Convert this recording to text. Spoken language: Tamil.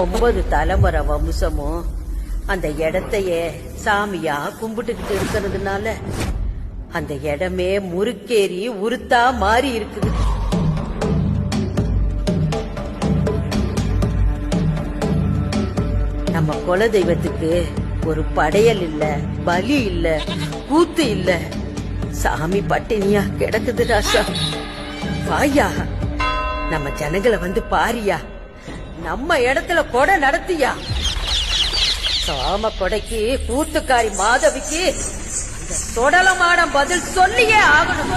9 தலைமுறை வம்சமும் அந்த இடத்தையே சாமியா கும்பிட்டுக்கிட்டு இருக்கிறதுனால அந்த இடமே முறுக்கேறி உருத்தா மாறி இருக்குது. நம்ம குல தெய்வத்துக்கு ஒரு படையல் இல்ல, பலி இல்ல, கூத்து இல்ல. சாமி பட்டினியா கிடக்குது ராசா. வாயா, நம்ம ஜனங்களை வந்து பாரியா. நம்ம இடத்துல கொடை நடத்தியா. சாம கொடைக்கு கூத்துக்காரி மாதவிக்கு அந்த தொடலமான பதில் சொல்லியே ஆகணும்.